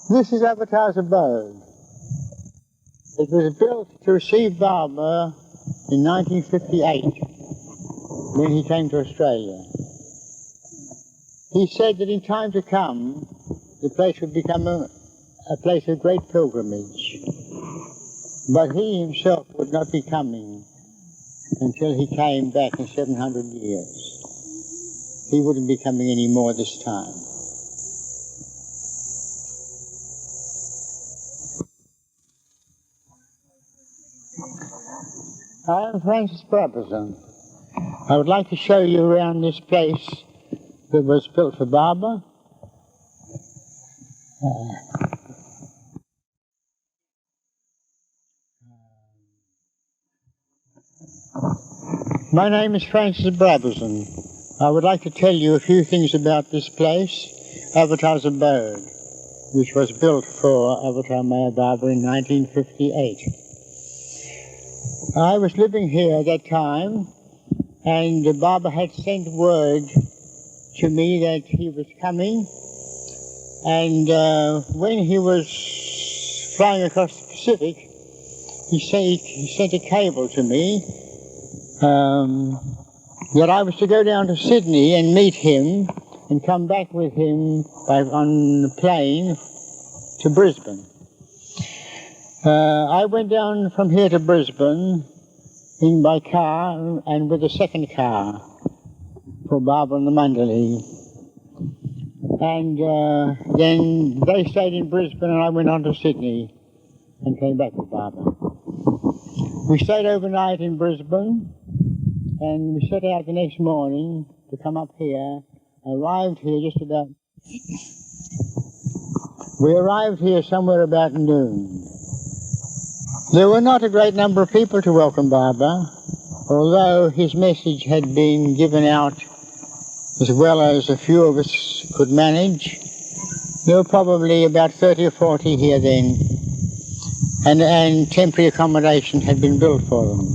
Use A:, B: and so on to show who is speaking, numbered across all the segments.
A: This is Avatar's abode. It was built to receive Baba in 1958 when he came to Australia. He said that in time to come the place would become a place of great pilgrimage, but he himself would not be coming until he came back in 700 years. He wouldn't be coming any more this time. I am Francis Brabazon. I would like to show you around this place that was built for Baba. My name is Francis Brabazon. I would like to tell you a few things about this place, Avatar's abode, which was built for Avatar Meher Baba in 1958. I was living here at that time, and Baba had sent word to me that he was coming, and when he was flying across the Pacific, he sent a cable to me that I was to go down to Sydney and meet him and come back with him on the plane to Brisbane. I went down from here to Brisbane in by car and with a second car for Baba and the Mandali. And then they stayed in Brisbane and I went on to Sydney and came back with Baba. We stayed overnight in Brisbane and we set out the next morning to come up here. We arrived here somewhere about noon. There were not a great number of people to welcome Baba, although his message had been given out as well as a few of us could manage. There were probably about 30 or 40 here then, and temporary accommodation had been built for them.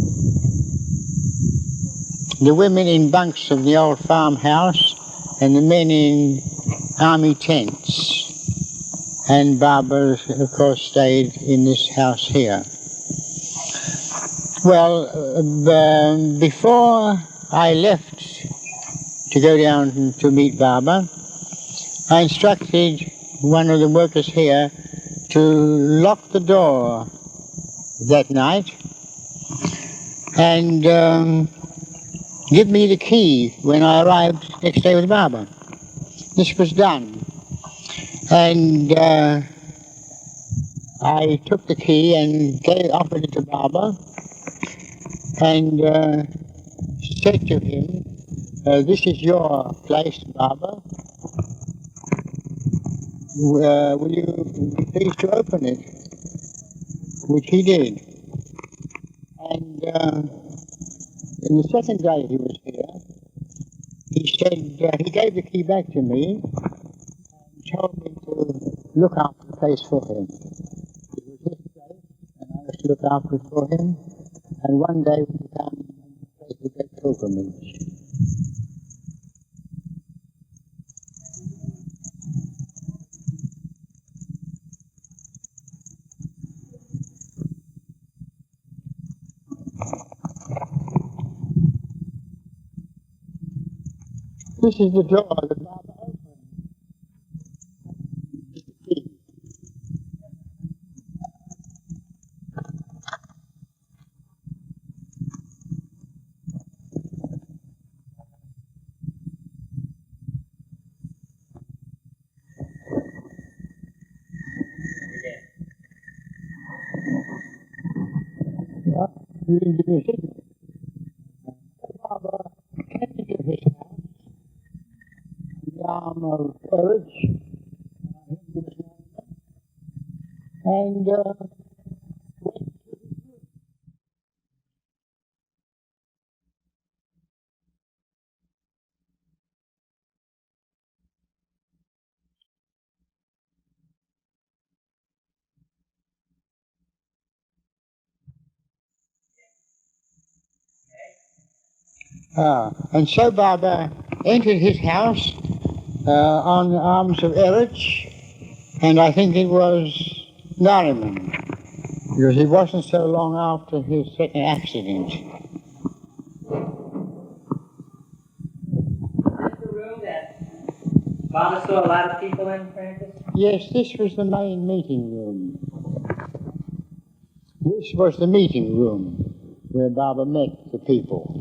A: The women in bunks of the old farmhouse and the men in army tents. And Baba, of course, stayed in this house here. Well, before I left to go down to meet Baba, I instructed one of the workers here to lock the door that night and give me the key when I arrived next day with Baba. This was done. And I took the key and offered it to Baba and said to him, this is your place, Baba. Will you be pleased to open it? Which he did. And the second day he was here, he said, he gave the key back to me and told me to look after the place for him. It was his place, and I was to look after it for him, and one day would become a place of great pilgrimage. This is the door that Baba opened. You didn't give me a signal. Baba came into his house, the arm of courage, and and so Baba entered his house on the arms of Erich And I think it was Nariman, because it wasn't so long after his second accident.
B: Is this the room that Baba saw a lot of people in, Francis?
A: Yes, this was the main meeting room. This was the meeting room where Baba met the people.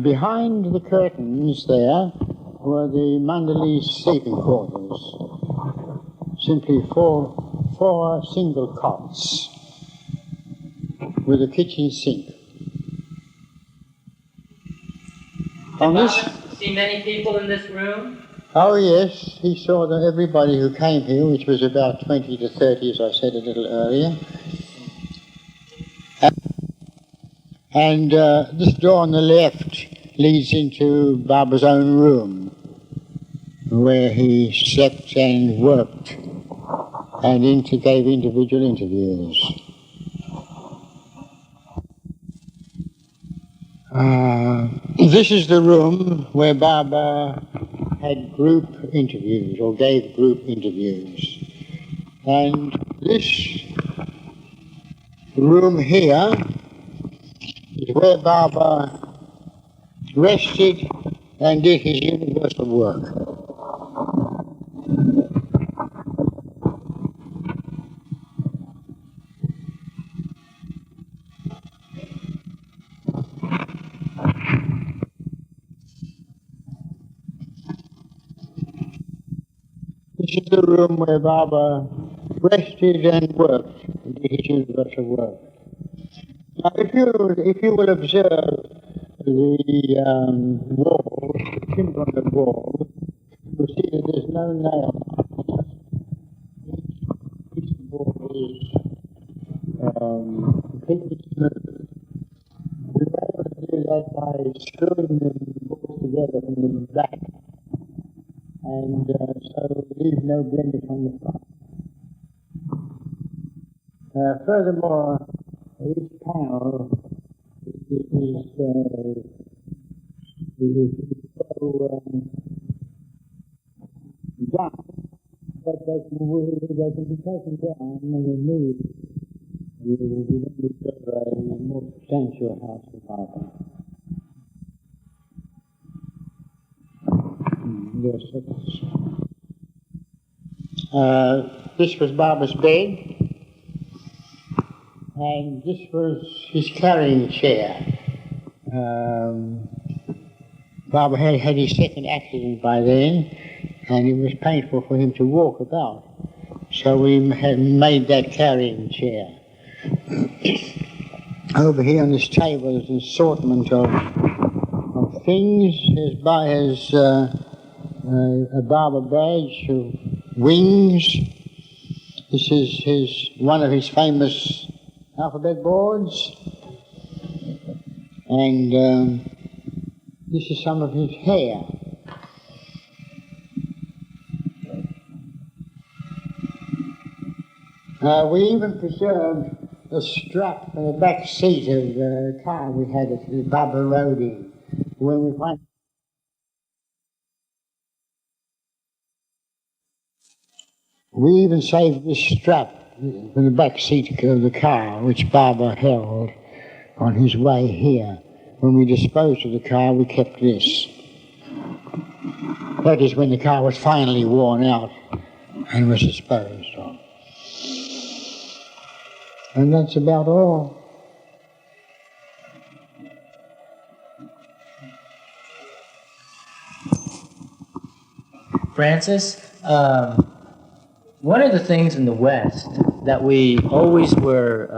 A: Behind the curtains there were the Mandali sleeping quarters. Simply four single cots with a kitchen sink.
B: Did Baba see many people in this room?
A: Oh yes, he saw everybody who came here, which was about 20 to 30, as I said a little earlier. And this door on the left leads into Baba's own room, where he slept and worked and gave individual interviews. This is the room where Baba had group interviews, or gave group interviews. And this room here is where Baba rested and did his universal work. This is the room where Baba rested and worked and did his universal work. Now, if you will observe the wall, the timber on the wall, you'll see that there's no nail marks. Each wall is completely smooth. We were able to do that by screwing the walls together from the back, and so leave no blemish on the front. Furthermore, each panel is so down, but they can be taken down and removed. We discover a more substantial house of Baba. Yes, this was Baba's bed, and this was his carrying chair. Baba had his second accident by then, and it was painful for him to walk about. So we had made that carrying chair. Over here on this table is an assortment of things. There's a Baba badge of wings. This is one of his famous alphabet boards. And this is some of his hair. We even preserved the strap in the back seat of the car we had at Baba rode in. When we find we even saved this strap in the back seat of the car, which Baba held on his way here. When we disposed of the car, we kept this. That is when the car was finally worn out and was disposed of. And that's about all.
B: Francis, one of the things in the West that we always were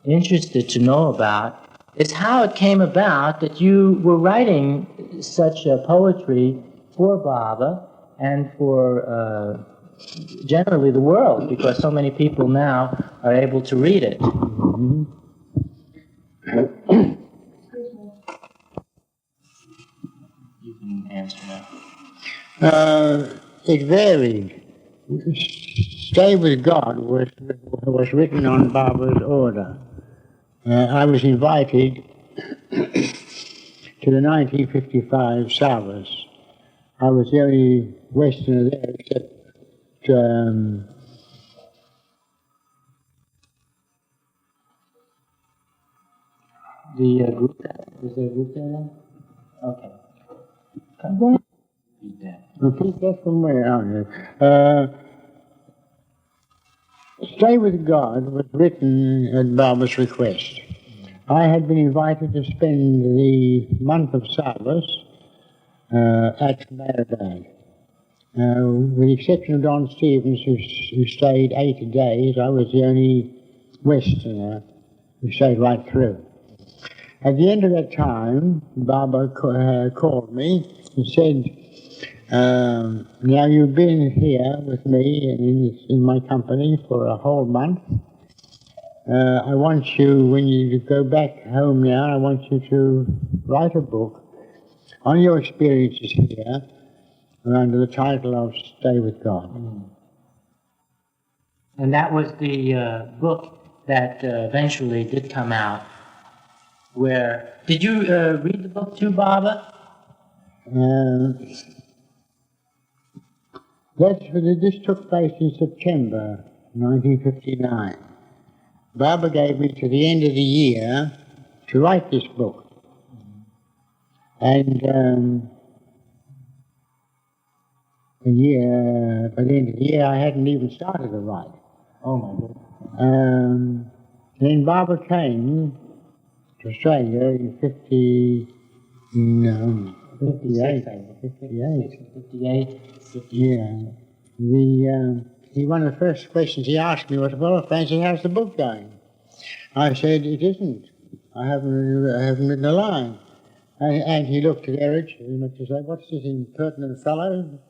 B: interested to know about is how it came about that you were writing such poetry for Baba and for generally the world, because so many people now are able to read it.
A: Mm-hmm.
B: You can answer now.
A: It varied. Stay with God was written on Baba's order. I was invited to the 1955 service. I was the only Westerner there except
B: The group there? Is there a group there then? Okay. Repeat that.
A: Repeat that from where? Stay with God was written at Barbara's request. I had been invited to spend the month of Sabbath at Mandali. With the exception of Don Stevens, who stayed 8 days, I was the only Westerner who stayed right through. At the end of that time, Barbara called me and said, now you've been here with me in my company for a whole month. I want you, when you go back home now, I want you to write a book on your experiences here under the title of Stay with God.
B: And that was the book that eventually did come out. Where did you read the book too, Baba?
A: This took place in September 1959. Baba gave me to the end of the year to write this book. And by the end of the year, I hadn't even started to write.
B: Oh, my goodness.
A: Then Baba came to Australia in 58.
B: 58.
A: Yeah. One of the first questions he asked me was, well, Francis, how's the book going? I said, it isn't. I haven't written a line. And he looked at Eric and looked to say, what's this impertinent fellow?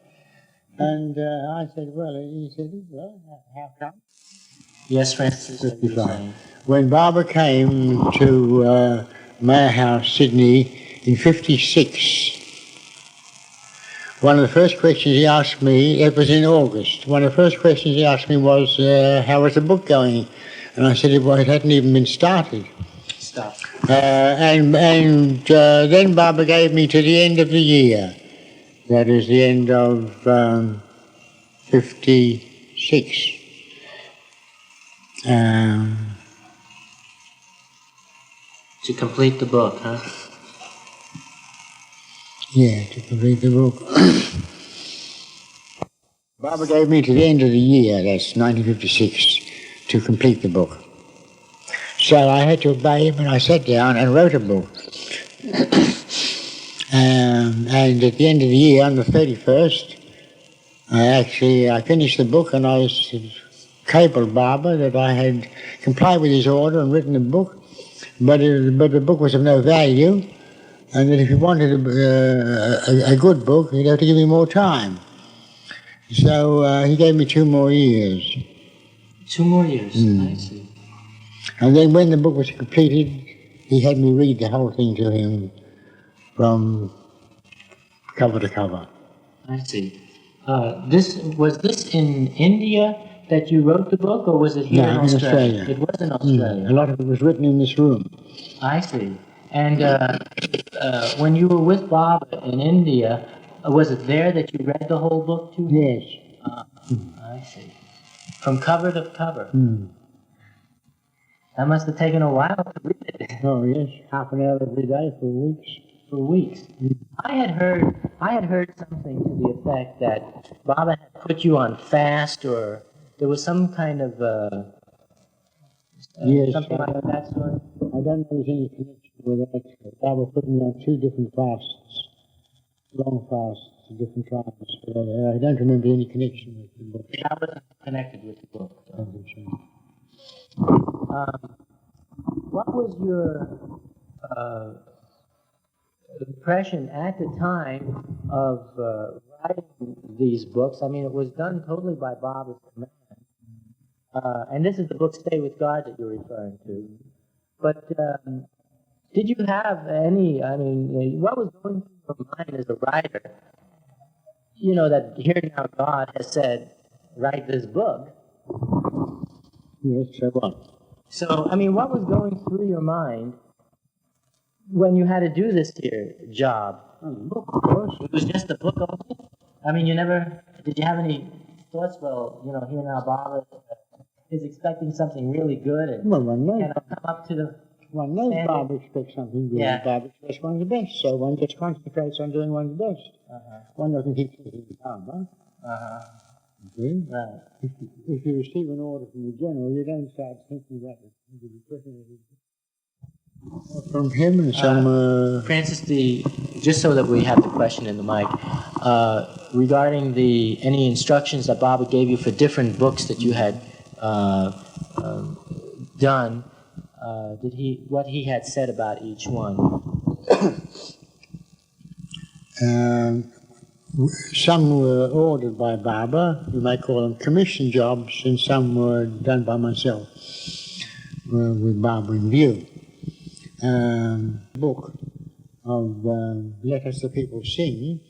A: And I said, well, he said, well, how come?
B: Yes, Francis.
A: 55. When Barbara came to Mayor House, Sydney, in 56, one of the first questions he asked me, it was in August, one of the first questions he asked me was, how was the book going? And I said, well, it hadn't even been started.
B: Stop.
A: Then Barbara gave me to the end of the year. That is the end of 56.
B: To complete the book, huh?
A: Yeah, to complete the book. Barbara gave me to the end of the year, that's 1956, to complete the book. So I had to obey him, and I sat down and wrote a book. And at the end of the year, on the 31st, I finished the book, and I cabled Barbara that I had complied with his order and written a book, but the book was of no value, and that if he wanted a good book, he'd have to give me more time. So he gave me 2 more years.
B: 2 more years, I see.
A: And then when the book was completed, he had me read the whole thing to him from cover to cover.
B: I see. Was this in India that you wrote the book, or was it here in Australia? It was in Australia.
A: A lot of it was written in this room.
B: I see. And when you were with Bob in India, was it there that you read the whole book to him?
A: Yes.
B: I see. From cover to cover. That must have taken a while to read it.
A: Oh yes, half an hour every day for weeks.
B: For weeks. I had heard something to the effect that Baba had put you on fast, or there was some kind of something like that sort.
A: I don't know if there's any connection with that. Baba put me on 2 different fasts, long fasts, different times. But I don't remember any connection with the book.
B: I wasn't connected with the book.
A: I think so.
B: What was your impression at the time of writing these books? I mean, it was done totally by Baba's command. And this is the book, Stay with God, that you're referring to. But did you have any, what was going through your mind as a writer? You know, that here now God has said, write this book.
A: Yes, so what?
B: So, what was going through your mind when you had to do this here job?
A: Book, of course.
B: It was just a book only? Did you have any thoughts, well, you know, here now Baba is expecting something really good and
A: Well, one knows,
B: come up to the...
A: one knows
B: standard.
A: Baba expects something good.
B: Yeah.
A: Baba expects one's the best, so one just concentrates on doing one's best. One doesn't keep thinking Baba. Okay?
B: Right.
A: If you receive an order from the general, you don't start thinking about it. From him and some...
B: Francis, just so that we have the question in the mic, regarding any instructions that Baba gave you for different books that you had done, what he had said about each one?
A: Some were ordered by Baba, you may call them commission jobs, and some were done by myself with Baba in view. Book of Let Us the People Sing,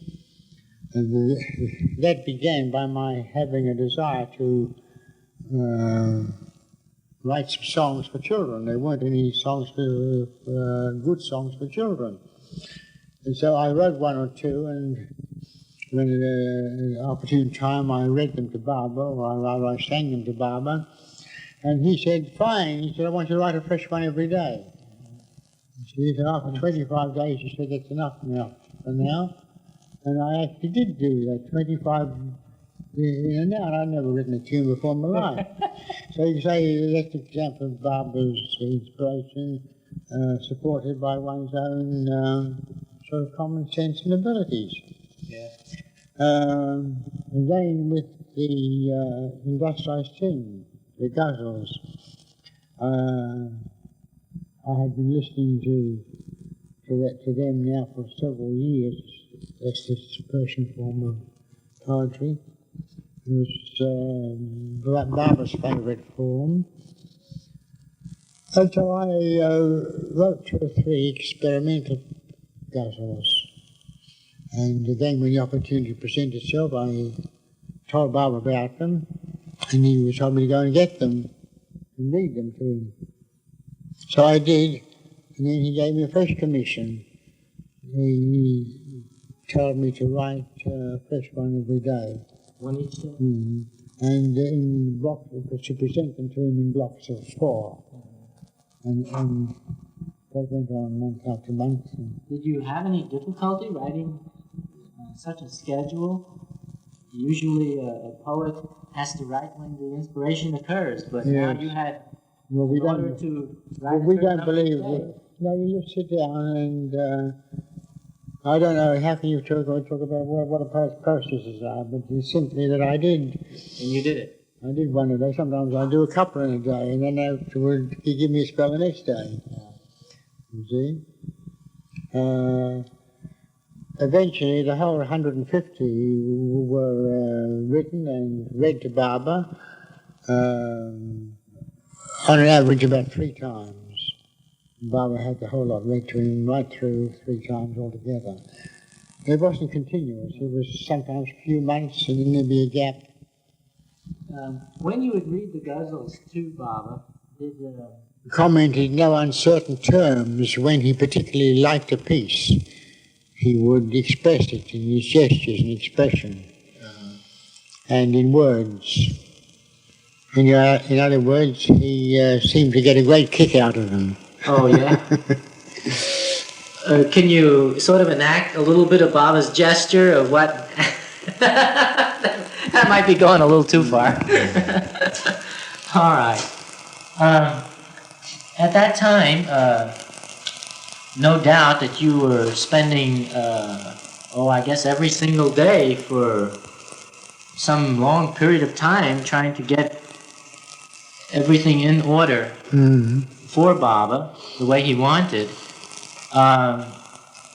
A: that began by my having a desire to write some songs for children. There weren't any songs good songs for children. And so I wrote one or two, and when at an opportune time I read them to Baba, or rather I sang them to Baba, and he said, fine, he said, I want you to write a fresh one every day. He said, after 25 days, he said, that's enough now, for now. And I actually did do that, 25 in an hour. I'd never written a tune before in my life. So you can say that's an example of Baba's inspiration, supported by one's own sort of common sense and abilities.
B: Yeah.
A: Then with the industrialized thing, the ghazals, I had been listening to them now for several years. That's this Persian form of poetry. It was Baba's favourite form. And so I wrote 2 or 3 experimental ghazals. And then when the opportunity presented itself, I told Baba about them, and he told me to go and get them and read them to him. So I did, and then he gave me a fresh commission. He told me to write a fresh one every day.
B: One each day?
A: Mm-hmm. And in blocks, to present them to him in blocks of 4. And that went on month after month.
B: Did you have any difficulty writing such a schedule? Usually a poet has to write when the inspiration occurs, but now you had...
A: Well, we don't believe that. No, you just sit down and I don't know how can you talk about what a poet's processes are, but it's simply that I did.
B: And you did it.
A: I did one a day. Sometimes I do a couple in a day, and then afterward he give me a spell the next day. You see. Eventually, the whole 150 were written and read to Baba. On an average, about 3 times. Baba had the whole lot read to him right through 3 times altogether. It wasn't continuous. It was sometimes a few months and then there'd be a gap.
B: When you would read the ghazals to Baba,
A: Commented in no uncertain terms when he particularly liked a piece. He would express it in his gestures and expression, and in words. In other words, he seemed to get a great kick out of them.
B: Oh, yeah? Can you sort of enact a little bit of Baba's gesture of what... That might be going a little too far. All right. At that time, no doubt that you were spending, I guess every single day for some long period of time trying to get everything in order for Baba, the way he wanted.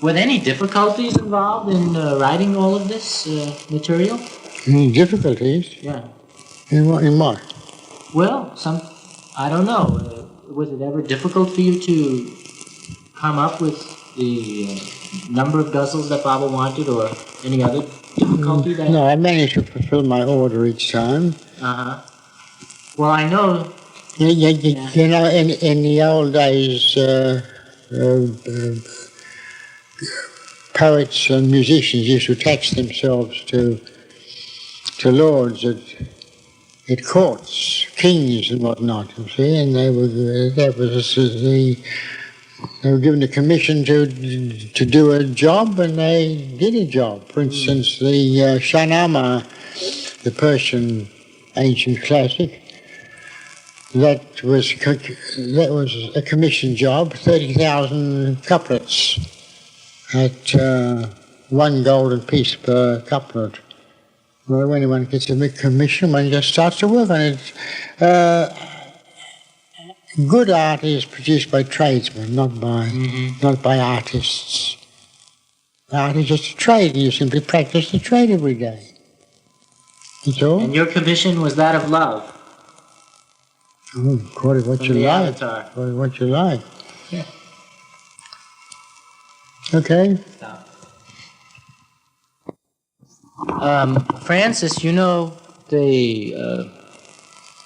B: Were there any difficulties involved in writing all of this material?
A: Any difficulties?
B: Yeah.
A: In what?
B: Well, I don't know. Was it ever difficult for you to come up with the number of ghazals that Baba wanted, or any other difficulty?
A: No, I managed to fulfill my order each time.
B: Well, I know...
A: You know, in the old days, poets and musicians used to attach themselves to to lords at courts, kings and whatnot, you see, and they were given a commission to do a job, and they did a job. For instance, the Shahnameh, the Persian ancient classic, that was a commission job, 30,000 couplets at 1 golden piece per couplet. Well, when anyone gets a commission, one just starts to work on it. Good art is produced by tradesmen, not by artists. Art is just a trade. You simply practice the trade every day. That's all.
B: And your commission was that of love.
A: Oh, call it what
B: From
A: you
B: the
A: like.
B: Avatar.
A: Call it what you like.
B: Yeah.
A: Okay.
B: Francis, you know the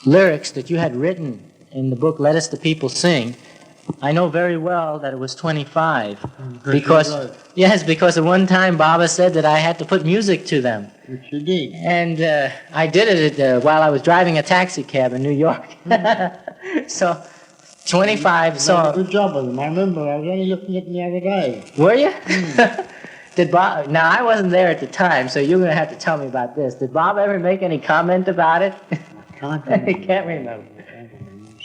B: lyrics that you had written in the book Let Us the People Sing. I know very well that it was 25 because because at one time Baba said that I had to put music to them.
A: Which you did.
B: And I did it while I was driving a taxi cab in New York. So 25 songs.
A: Good job of them. I remember I was only looking at them the other day.
B: Were you? Did Bob? Now I wasn't there at the time, so you're going to have to tell me about this. Did Bob ever make any comment about it?
A: I
B: can't remember.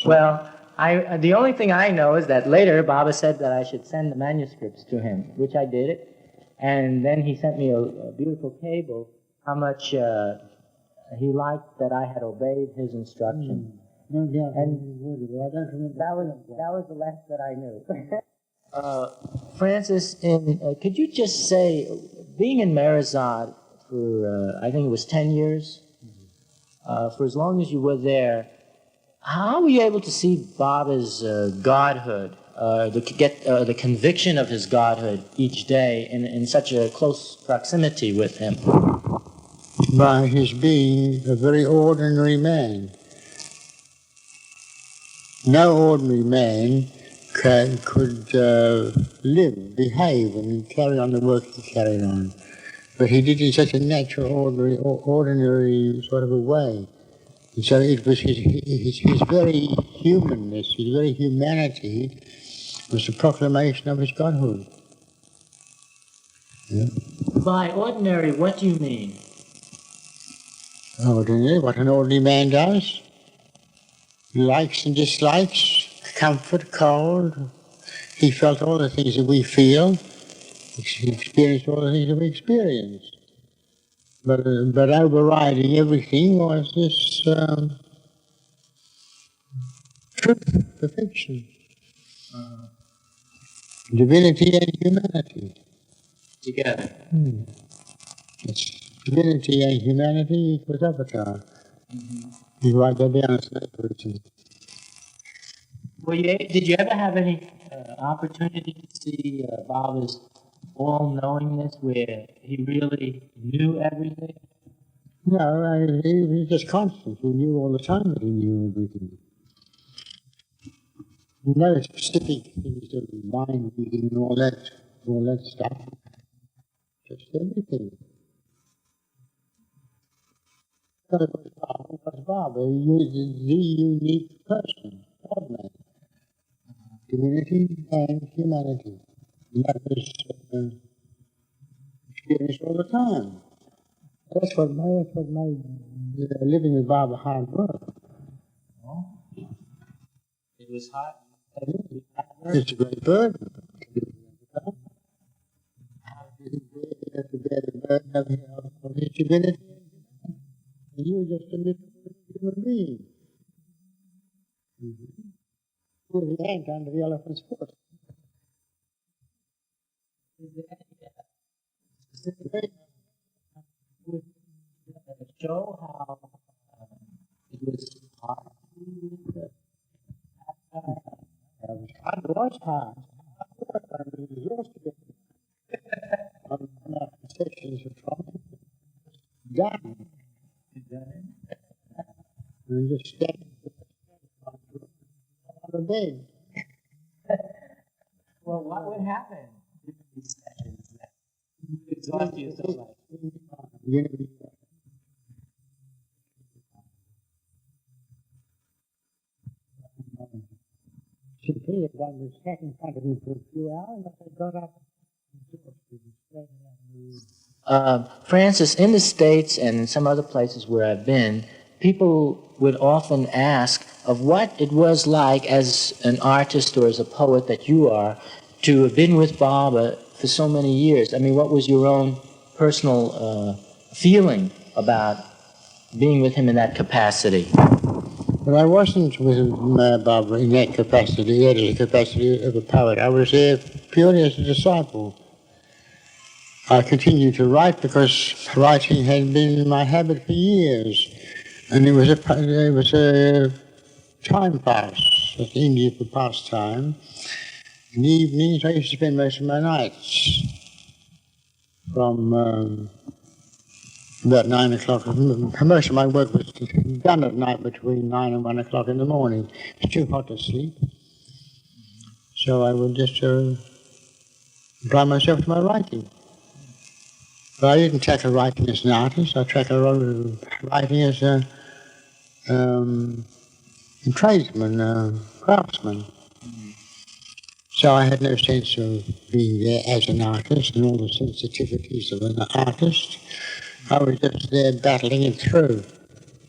B: Well, the only thing I know is that later Baba said that I should send the manuscripts to him, which I did it, and then he sent me a beautiful cable how much he liked that I had obeyed his instruction. And that was the last that I knew. Francis, could you just say, being in Meherzad for, I think it was 10 years, for as long as you were there, how were you able to see Baba's godhood, the conviction of his godhood each day in such a close proximity with him?
A: By his being a very ordinary man. No ordinary man could live, behave, and carry on the work he carried on. But he did it in such a natural, ordinary sort of a way. And so it was his very humanness, his very humanity was the proclamation of his godhood. Yeah.
B: By ordinary, what do you mean?
A: Ordinary, what an ordinary man does. Likes and dislikes, comfort, cold. He felt all the things that we feel. He experienced all the things that we experience. But overriding everything was this truth, perfection, divinity and humanity.
B: Together.
A: It's divinity and humanity equals avatar. You write that down as an person.
B: Did you ever have any opportunity to see Baba's all-knowingness where he really knew everything?
A: No, he was just constant. He knew all the time that he knew everything. No specific things of mind reading and all that stuff. Just everything. But it was Baba. He was the unique person, God man. Divinity and humanity. And that was experienced all the time. That's what made living with Baba hard work.
B: Oh. It was hard.
A: It's a great burden. You have to bear the burden of his divinity. And you were just a little human being. Put the ant under the elephant's foot.
B: Is there any specific way would show how it was hard with the
A: It was hard. I was exhausted. I'm not sessions of trauma. Done. And just standing on the bed.
B: Well, what would happen in these sessions that you exhaust yourself like?
A: disappeared. I was sat in front of him for a few hours, and I got up and talked to him.
B: Francis, in the States and in some other places where I've been, people would often ask of what it was like as an artist or as a poet that you are to have been with Baba for so many years. I mean, what was your own personal feeling about being with him in that capacity?
A: But I wasn't with Baba in that capacity, that is the capacity of a poet. I was there purely as a disciple. I continued to write because writing had been my habit for years. And it was a time pass, at India for pastime. In the evenings, I used to spend most of my nights from about 9 o'clock. Most of my work was done at night between 9 and 1 o'clock in the morning. It's too hot to sleep. So I would just apply myself to my writing. But I didn't tackle writing as an artist. I tackled writing as a tradesman, craftsman. So I had no sense of being there as an artist and all the sensitivities of an artist. I was just there battling it through.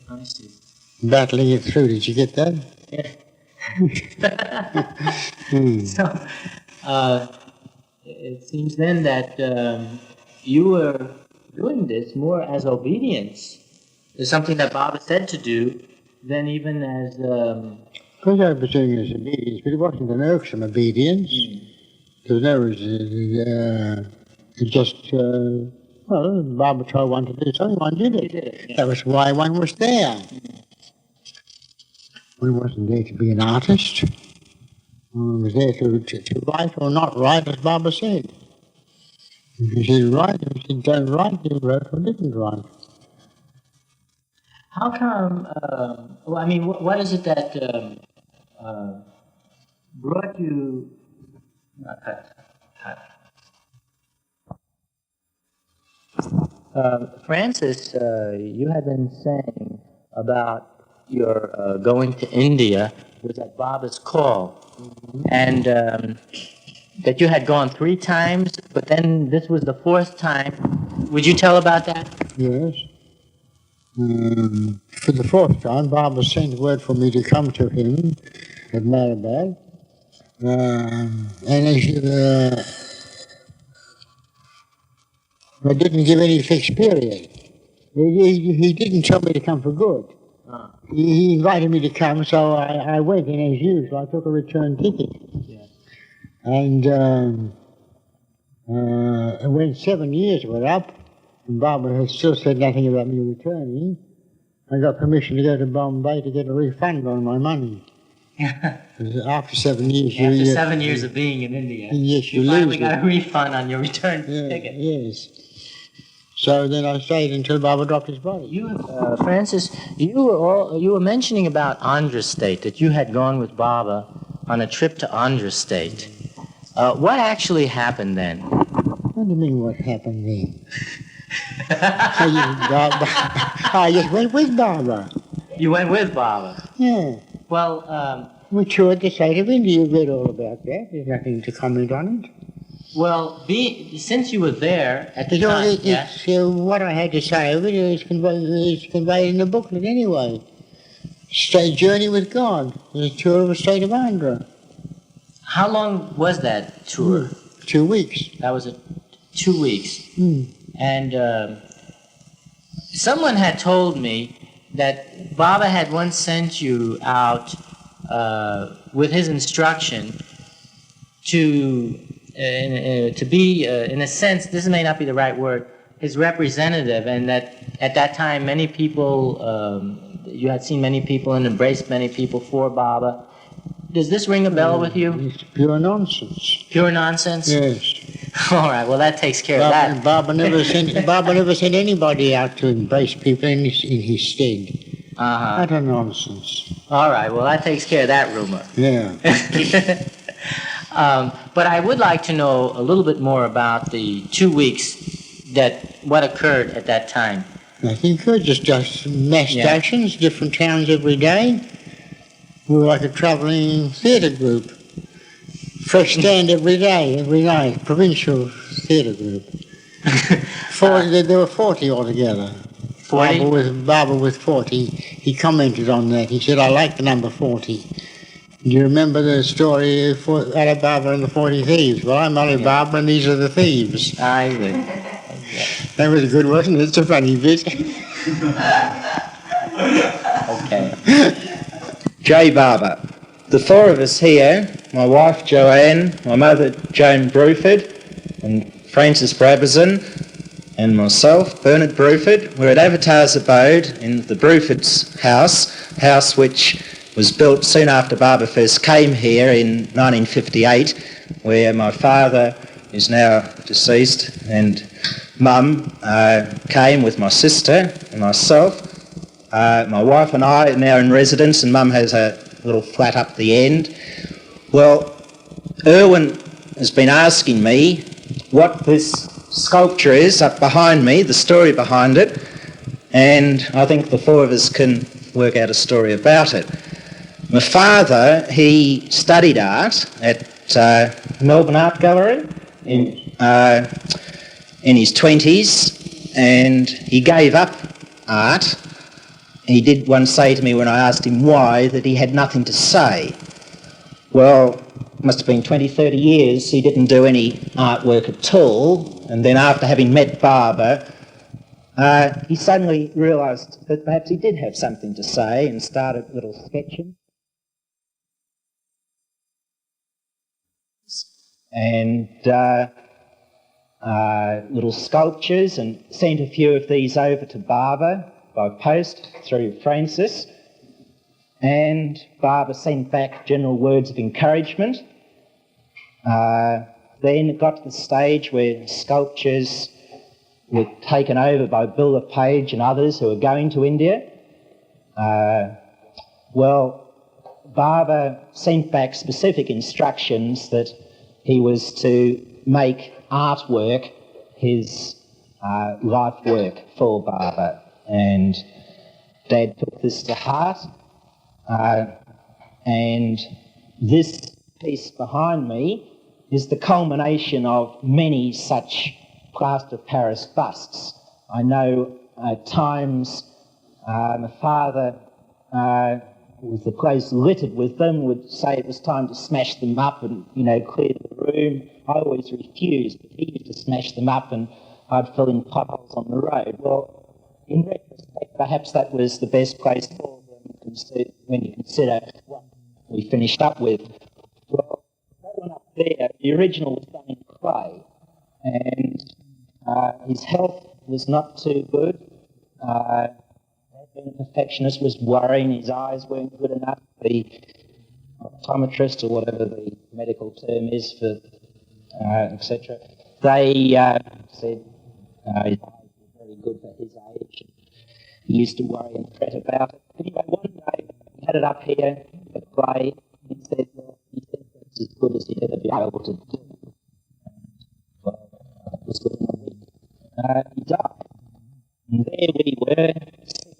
B: I see.
A: Battling it through, did you get that?
B: Yeah. So, it seems then that you were doing this more as obedience. There's something that Baba said to do than even as...
A: Because I was doing it as obedience, but it wasn't an irksome obedience. Because there was just, well, Baba told one to do something, one did it.
B: Did it, yeah.
A: That was why one was there. One wasn't there to be an artist. One was there to write or not write, as Baba said. If you said write, if you said don't write, you wrote or didn't write.
B: How come, well, I mean, what is it that brought you, Francis, you had been saying about your going to India was at Baba's call, and that you had gone 3 times, but then this was the 4th time. Would you tell about that?
A: Yes. For the 4th time, Baba sent word for me to come to him at Meherbad. And I didn't give any fixed period. He didn't tell me to come for good. He invited me to come, so I went, and as usual, I took a return ticket.
B: Yeah.
A: And when 7 years were up, and Baba had still said nothing about me returning, I got permission to go to Bombay to get a refund on my money. After 7 years...
B: After 7 years of being in India,
A: yes,
B: you finally got a refund on your return ticket.
A: Yes. So then I stayed until Baba dropped his body.
B: You, Francis, you were mentioning about Andhra State, that you had gone with Baba on a trip to Andhra State. What actually happened then?
A: What do you mean what happened then? I just went with Baba.
B: You went with Baba?
A: Yeah.
B: Well,
A: we toured the state of India. You read all about that. There's nothing to comment on it.
B: well, since you were there at the time,
A: It's what I had to say of it is conveyed in the booklet anyway. State Journey with God, the tour of the state of Andhra.
B: How long was that tour?
A: 2 weeks.
B: That was 2 weeks. And someone had told me that Baba had once sent you out with his instruction to be, in a sense, this may not be the right word, his representative, and that at that time many people, you had seen many people and embraced many people for Baba. Does this ring a bell with you?
A: It's pure nonsense.
B: Pure nonsense?
A: Yes.
B: All right, well that takes care of that.
A: Baba never sent anybody out to embrace people in his stead.
B: Uh-huh.
A: Utter nonsense.
B: All right, well that takes care of that rumor.
A: Yeah.
B: But I would like to know a little bit more about the 2 weeks what occurred at that time.
A: Nothing good, just mass stations, different towns every day. We were like a traveling theatre group. Fresh stand every day, provincial theatre group. 40, there were 40 altogether.
B: 40?
A: Barbara was 40. He commented on that. He said, I like the number 40. Do you remember the story of Ali Baba and the 40 Thieves? Well, I'm Ali Baba and these are the thieves.
B: I would.
A: That was good, wasn't it? It's a funny bit.
B: Okay.
C: J. Barber. The four of us here, my wife Joanne, my mother Joan Bruford, and Francis Brabazon, and myself, Bernard Bruford, we're at Avatar's abode in the Bruford's house which was built soon after Barber first came here in 1958, where my father is now deceased, and Mum came with my sister and myself. My wife and I are now in residence, and Mum has a little flat up the end. Well, Irwin has been asking me what this sculpture is up behind me, the story behind it, and I think the four of us can work out a story about it. My father, he studied art at Melbourne Art Gallery in his 20s, and he gave up art. He did once say to me when I asked him why that he had nothing to say. Well, it must have been 20, 30 years he didn't do any artwork at all, and then after having met Barber, he suddenly realised that perhaps he did have something to say and started little sketching. And little sculptures, and sent a few of these over to Barber by post through Francis, and Barber sent back general words of encouragement. Then it got to the stage where sculptures were taken over by Bill Page and others who were going to India. Well, Barber sent back specific instructions that he was to make artwork his life work for Barber, and Dad took this to heart, and this piece behind me is the culmination of many such plaster of Paris busts. I know at times my father, with the place littered with them, would say it was time to smash them up and, clear the room. I always refused, but he used to smash them up and I'd fill in potholes on the road. Well, in retrospect, perhaps that was the best place for them when you consider what we finished up with. Well, that one up there, the original was done in clay, and his health was not too good. The perfectionist was worrying his eyes weren't good enough. The optometrist, or whatever the medical term is for, etc., they said his eyes were very good for his age. He used to worry and fret about it. Anyway, one day he had it up here at play. He said, "It's as good as he'd ever be able to do." Well, it was within a week. He died. And there we were,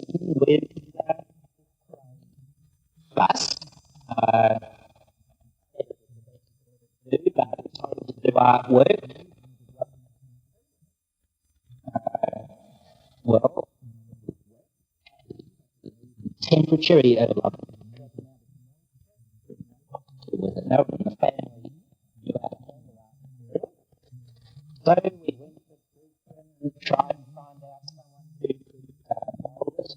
C: sitting with bus. Told to do artwork. Well, temperature, he had a lot with it. No one in the family knew how to handle it. So we went and tried to find out someone who could mould it.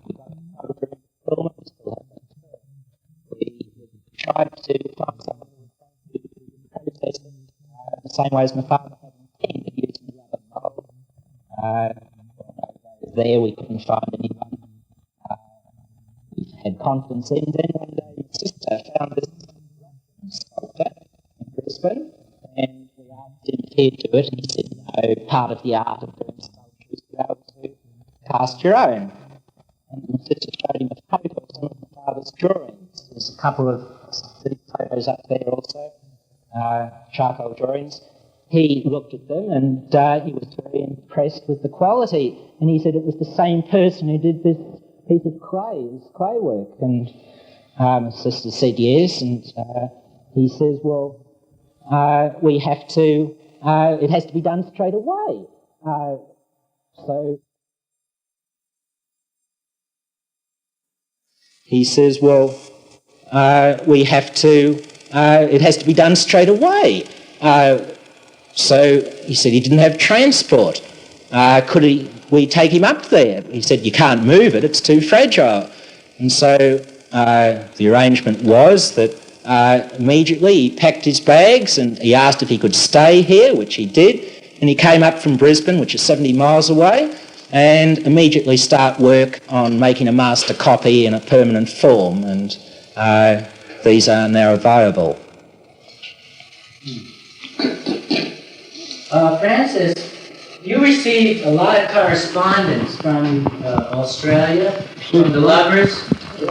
C: We got a photograph film, it still happened. We tried to find someone who could process it the same way as my father had intended, using the other mould. There we couldn't find anyone we had confidence in. Then one day my sister found this sculptor in Brisbane, and we asked him if he'd do it, and he said, no, part of the art of doing sculpture is to be able to cast your own. And my sister showed him a photo of some of my father's drawings. There's a couple of photos up there also, charcoal drawings. He looked at them and he was very impressed with the quality, and he said it was the same person who did this piece of clay, this clay work. And My sister said yes, and he says, well, we have to, it has to be done straight away. So he says, well, we have to, it has to be done straight away. So he said he didn't have transport. Could we take him up there? He said, you can't move it, it's too fragile. And so the arrangement was that immediately he packed his bags and he asked if he could stay here, which he did, and he came up from Brisbane, which is 70 miles away, and immediately start work on making a master copy in a permanent form, and these are now available.
B: Francis, you received a lot of correspondence from Australia, from the lovers. A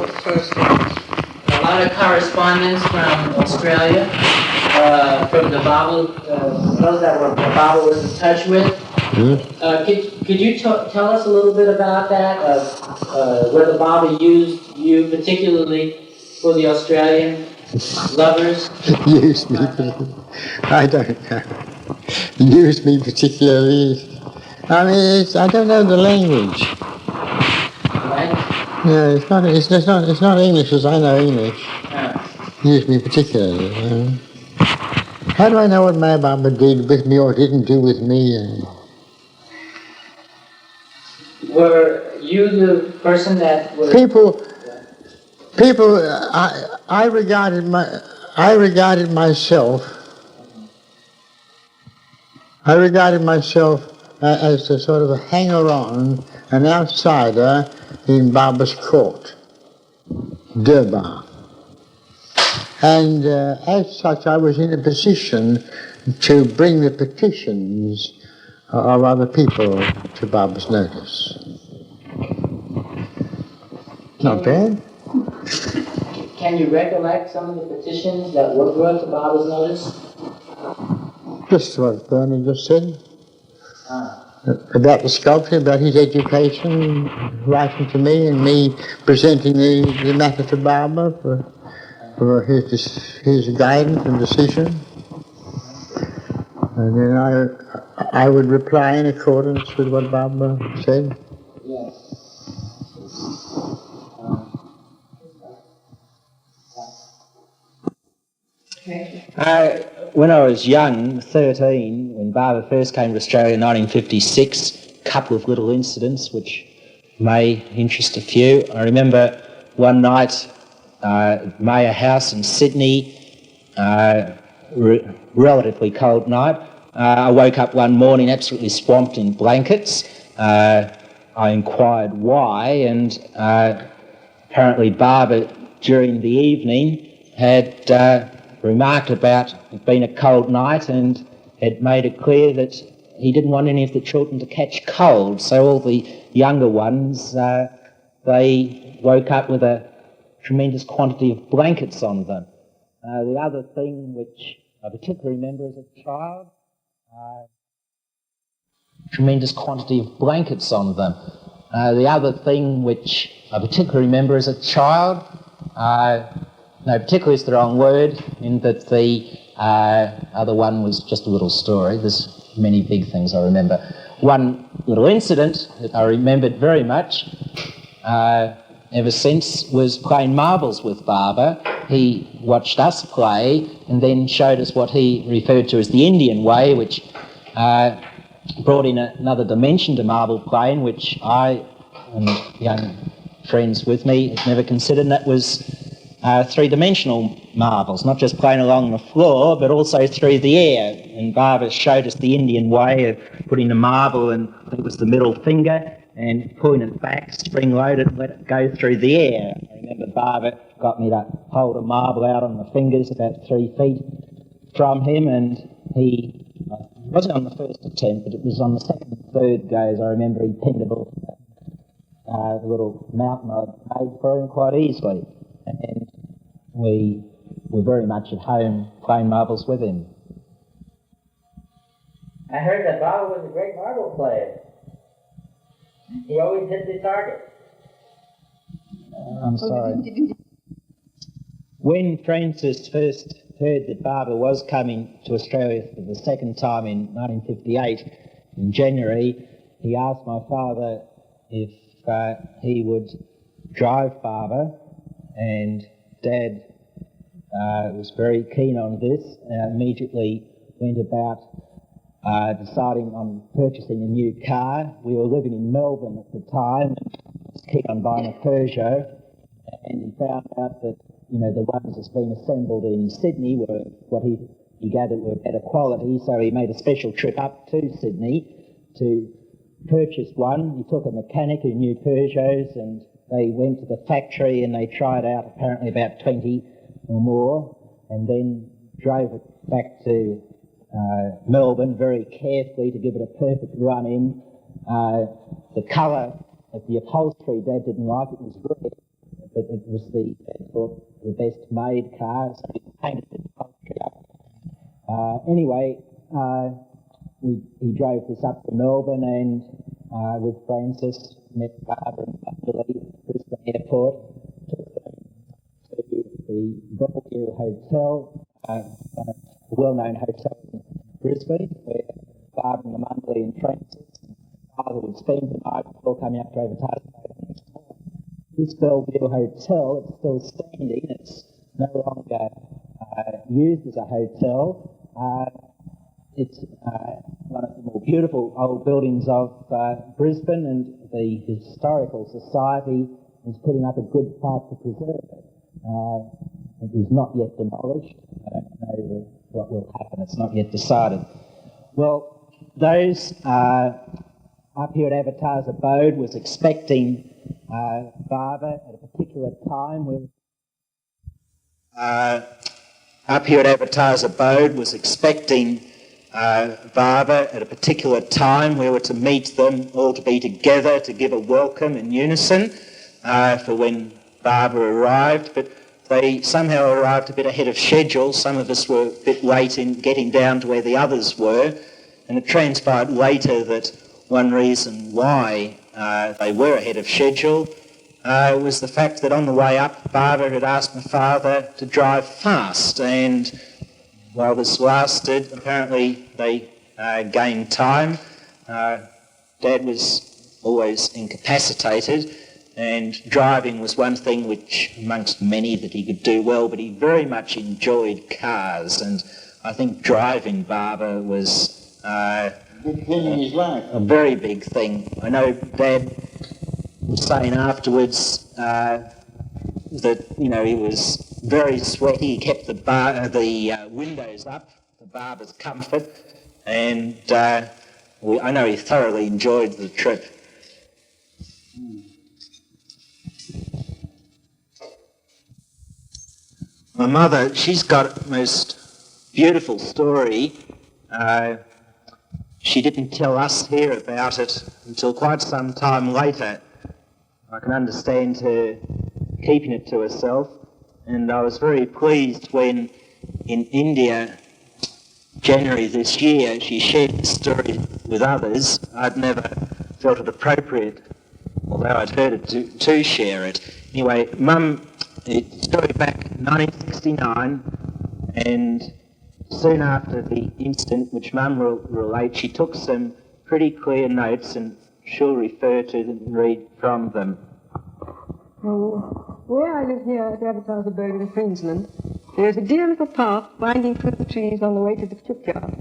B: lot of correspondence from Australia, from the Baba, those that were Baba was in touch with. Could you tell us a little bit about that? Whether Baba used you particularly for the Australian lovers?
A: Used me, I don't know. Used me particularly. I mean, I don't know the language.
B: Right?
A: No, it's not English as I know English. Used me particularly. How do I know what my Baba did with me or didn't do with me?
B: Were you the person that was...
A: People. I regarded myself as a sort of a hanger-on, an outsider in Baba's court, Durbar. And as such, I was in a position to bring the petitions of other people to Baba's notice. Not bad.
B: Can you recollect some of the petitions that were brought to Baba's notice?
A: Just what Bernard just said. About the sculpture, about his education, writing to me and me presenting the matter to Baba for his guidance and decision. And then I would reply in accordance with what Baba said.
B: Yes.
C: When I was young, 13, when Baba first came to Australia in 1956, a couple of little incidents which may interest a few. I remember one night at Mayer House in Sydney, relatively cold night. I woke up one morning absolutely swamped in blankets. I inquired why, and apparently Baba, during the evening, had remarked about it being a cold night and had made it clear that he didn't want any of the children to catch cold. So all the younger ones, they woke up with a tremendous quantity of blankets on them. The other thing which I particularly remember as a child, tremendous quantity of blankets on them. The other thing which I particularly remember as a child, no, particularly is the wrong word, in that the other one was just a little story. There's many big things I remember. One little incident that I remembered very much ever since was playing marbles with Baba. He watched us play and then showed us what he referred to as the Indian way, which brought in another dimension to marble playing, which I and young friends with me had never considered, and that was three-dimensional marbles, not just playing along the floor, but also through the air. And Baba showed us the Indian way of putting the marble, and I think it was the middle finger, and pulling it back, spring-loaded, and let it go through the air. I remember Baba got me to hold a marble out on the fingers about 3 feet from him, and he, it wasn't on the first attempt, but it was on the second and third goes. I remember he pinned it off the little mountain I'd made for him quite easily. And we were very much at home playing marbles with him.
B: I heard that Baba was a great marble player. He always hit the target.
C: I'm sorry. When Francis first heard that Baba was coming to Australia for the second time in 1958, in January, he asked my father if he would drive Baba, and Dad was very keen on this, and immediately went about deciding on purchasing a new car. We were living in Melbourne at the time, and was keen on buying a Peugeot, and he found out that, you know, the ones that's been assembled in Sydney were what he gathered were better quality, so he made a special trip up to Sydney to purchase one. He took a mechanic who knew Peugeots, and they went to the factory and they tried out apparently about 20 or more, and then drove it back to Melbourne very carefully to give it a perfect run-in. The colour of the upholstery Dad didn't like, it was red, but it was the best made car, so he painted the upholstery up. Anyway, he drove this up to Melbourne, and with Francis met Barbara and Mandali at Brisbane Airport, took them to the Bellevue Hotel, a well-known hotel in Brisbane, where Barbara and Mandali and Francis and Father would spend the night before coming up to advertise. This Bellevue Hotel, it's still standing, it's no longer used as a hotel. It's one of the more beautiful old buildings of Brisbane, and the Historical Society is putting up a good fight to preserve it. It is not yet demolished. I don't know what will happen. It's not yet decided. Well, those up here at Avatar's abode was expecting Baba at a particular time. Up here at Avatar's abode was expecting Baba at a particular time. We were to meet them, all to be together, to give a welcome in unison for when Baba arrived, but they somehow arrived a bit ahead of schedule. Some of us were a bit late in getting down to where the others were, and it transpired later that one reason why they were ahead of schedule was the fact that on the way up, Baba had asked my father to drive fast, and while this lasted, apparently they gained time. Dad was always incapacitated, and driving was one thing which, amongst many, that he could do well, but he very much enjoyed cars, and I think driving Baba was
A: Big thing in his life.
C: a very big thing. I know Dad was saying afterwards that, you know, he was very sweaty. He kept the windows up for Baba's comfort, and I know he thoroughly enjoyed the trip. My mother, she's got a most beautiful story. She didn't tell us here about it until quite some time later. I can understand her keeping it to herself, and I was very pleased when in India, January this year, she shared the story with others. I'd never felt it appropriate, although I'd heard it to share it. Anyway, Mum, it's story back in 1969, and soon after the incident, which Mum will relate, she took some pretty clear notes, and she'll refer to them and read from them.
D: Where I live here at Avatar's abode in Queensland, there is a dear little path winding through the trees on the way to the chook yard.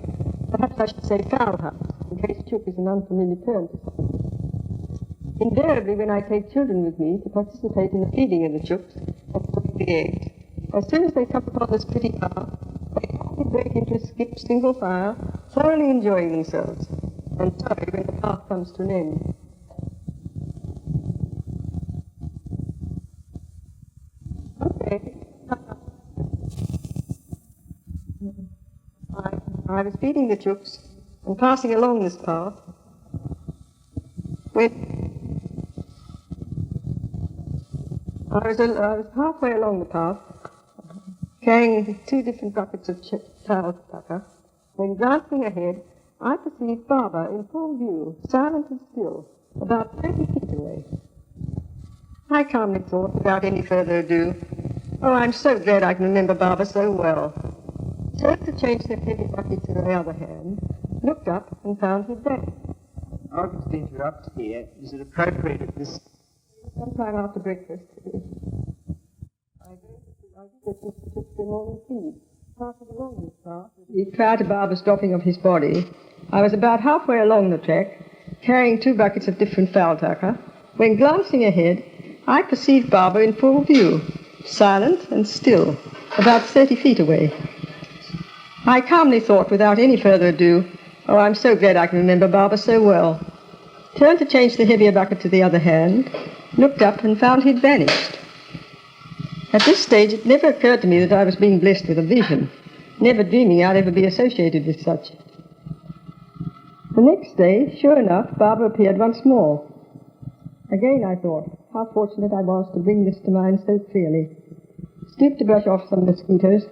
D: Perhaps I should say fowl house, in case chook is an unfamiliar term to some. Invariably, when I take children with me to participate in the feeding of the chooks and putting the eggs, as soon as they come upon this pretty path, they quickly break into a skip single file, thoroughly enjoying themselves, and sorry when the path comes to an end. Okay. I was feeding the chooks and passing along this path when I was halfway along the path, carrying 2 different buckets of towel tucker, when glancing ahead, I perceived Baba in full view, silent and still, about 30 feet away. I calmly thought, without any further ado, Oh, I'm so glad I can remember Baba so well. Turned to change the heavy bucket to the other hand, looked up and found his back.
C: I'll just interrupt here. Is it appropriate at this...
D: Sometime after breakfast, I took the morning feed. Passing along this path, prior to Baba's dropping of his body, I was about halfway along the track, carrying 2 buckets of different foul tucker, when glancing ahead, I perceived Baba in full view, silent and still, about 30 feet away. I calmly thought, without any further ado, oh, I'm so glad I can remember Baba so well. Turned to change the heavier bucket to the other hand, looked up and found he'd vanished. At this stage, it never occurred to me that I was being blessed with a vision, never dreaming I'd ever be associated with such. The next day, sure enough, Baba appeared once more. Again I thought, how fortunate I was to bring this to mind so clearly. Stooped to brush off some mosquitoes,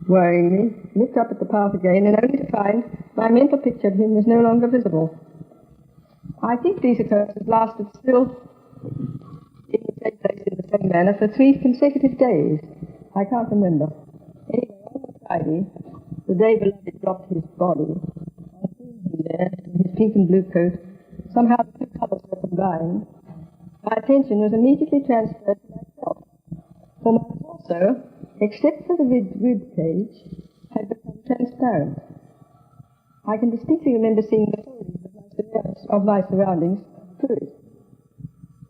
D: worrying me, looked up at the path again, and only to find my mental picture of him was no longer visible. I think these occurrences lasted still in the same place in the same manner for 3 consecutive days. I can't remember. Anyway, on the Friday, the day beloved dropped his body, I seen him there in his pink and blue coat. Somehow the 2 colours were combined. My attention was immediately transferred to myself. For my torso, except for the rib cage, had become transparent. I can distinctly remember seeing the foliage of my surroundings through it.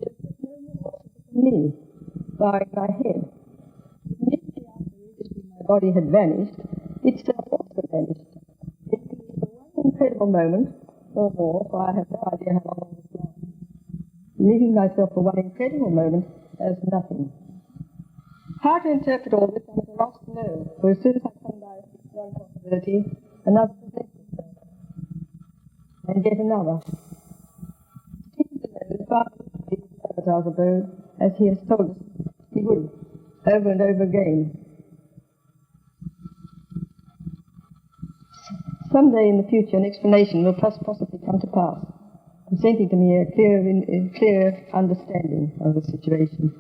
D: There was no more than me, barring my head. Immediately after my body had vanished, itself also vanished. It was one incredible moment, or more, for I have no idea how long it was gone, leaving myself for one incredible moment as nothing. How to interpret all this I'm at a loss to know, for as soon as I come by one possibility, another presents itself, and yet another. The Father would Brabazon's abode, as he has told us he would, over and over again. Someday in the future, an explanation will possibly come to pass, presenting to me a clear understanding of the situation.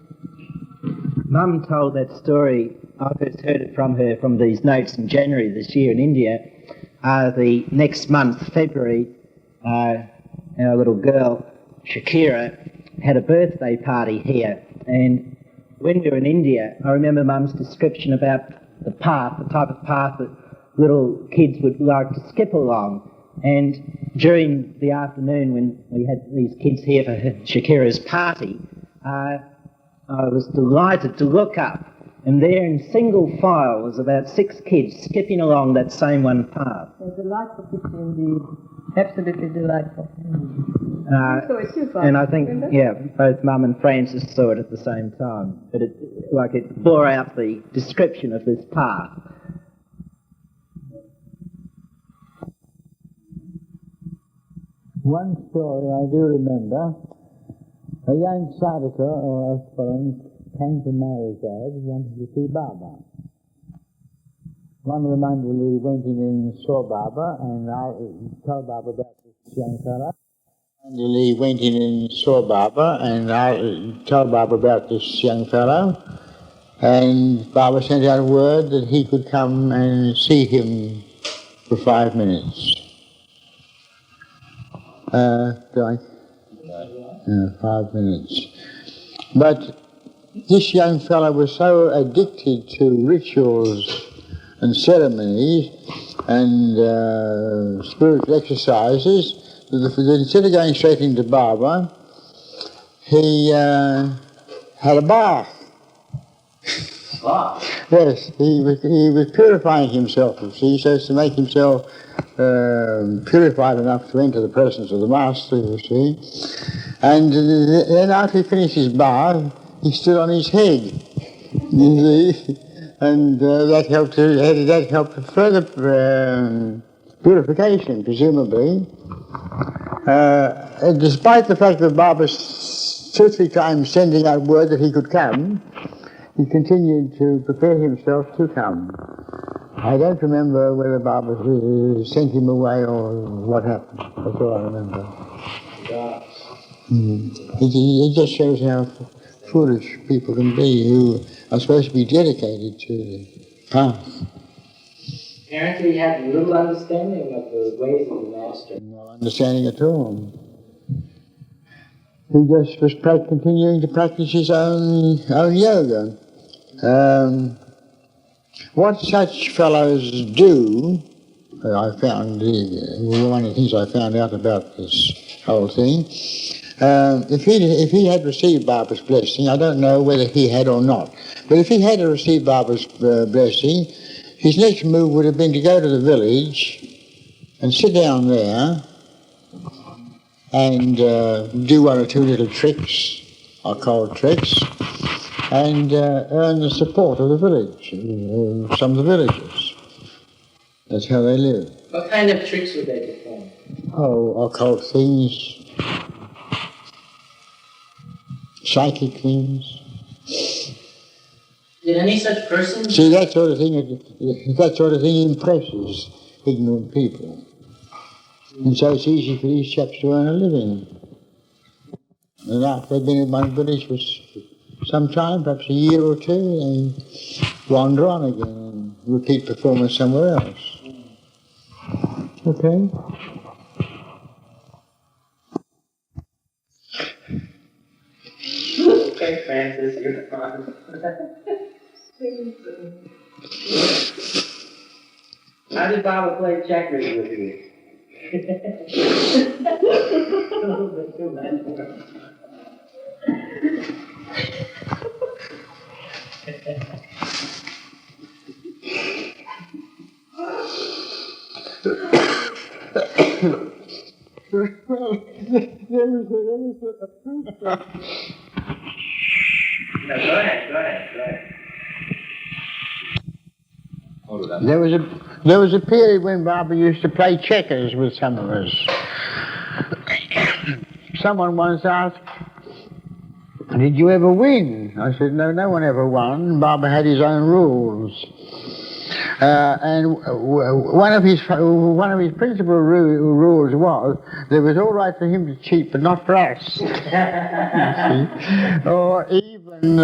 C: Mum told that story. I first heard it from her from these notes in January this year in India. The next month, February, our little girl, Shakira, had a birthday party here. And when we were in India, I remember Mum's description about the path, the type of path that little kids would like to skip along. And during the afternoon when we had these kids here for Shakira's party, I was delighted to look up, and there in single file was about 6 kids skipping along that same one path.
D: A delightful picture indeed. Absolutely delightful.
C: And I think, yeah, both Mum and Francis saw it at the same time. But it bore out the description of this path.
A: One story I do remember. A young sadhaka or aspirant came to Maharajah, wanted to see Baba. One of the Mandali went in and saw Baba, and I told Baba about this young fellow. Mandali went in and saw Baba, and I told Baba about this young fellow. And Baba sent out word that he could come and see him for 5 minutes. 5 minutes. But this young fellow was so addicted to rituals and ceremonies and spiritual exercises that instead of going straight into Baba, he had a bath.
B: Wow.
A: Yes, he was purifying himself, you see, so as to make himself purified enough to enter the presence of the Master, you see. And then after he finished his bath, he stood on his head, you see, and that helped further purification, presumably. And despite the fact that Baba 2 or 3 times sending out word that he could come, he continued to prepare himself to come. I don't remember whether Baba sent him away or what happened. That's all I remember. It just shows how foolish people can be who are supposed to be dedicated to the path.
B: Apparently he had little understanding of the ways of the master.
A: No understanding at all. He just was continuing to practice his own yoga. What such fellows do, I found, one of the things I found out about this whole thing, if he had received Baba's blessing, I don't know whether he had or not, but if he had received Baba's blessing, his next move would have been to go to the village and sit down there and do one or two little tricks, occult tricks, and earn the support of the village, some of the villagers. That's how they live.
B: What kind of tricks would they perform?
A: Oh, occult things, psychic things.
B: Did any such person?
A: See, that sort of thing impresses ignorant people. And so it's easy for these chaps to earn a living. And after they've been in one village for some time, perhaps a year or two, they wander on again and repeat performance somewhere else. Okay?
B: Okay, Francis, you're on. How did Baba play checkers with you? No, go ahead.
A: There was a period when Baba used to play checkers with some of us. Someone once asked, "Did you ever win?" I said, "No, no one ever won. Baba had his own rules." And one of his principal rules was that it was all right for him to cheat, but not for us. Or even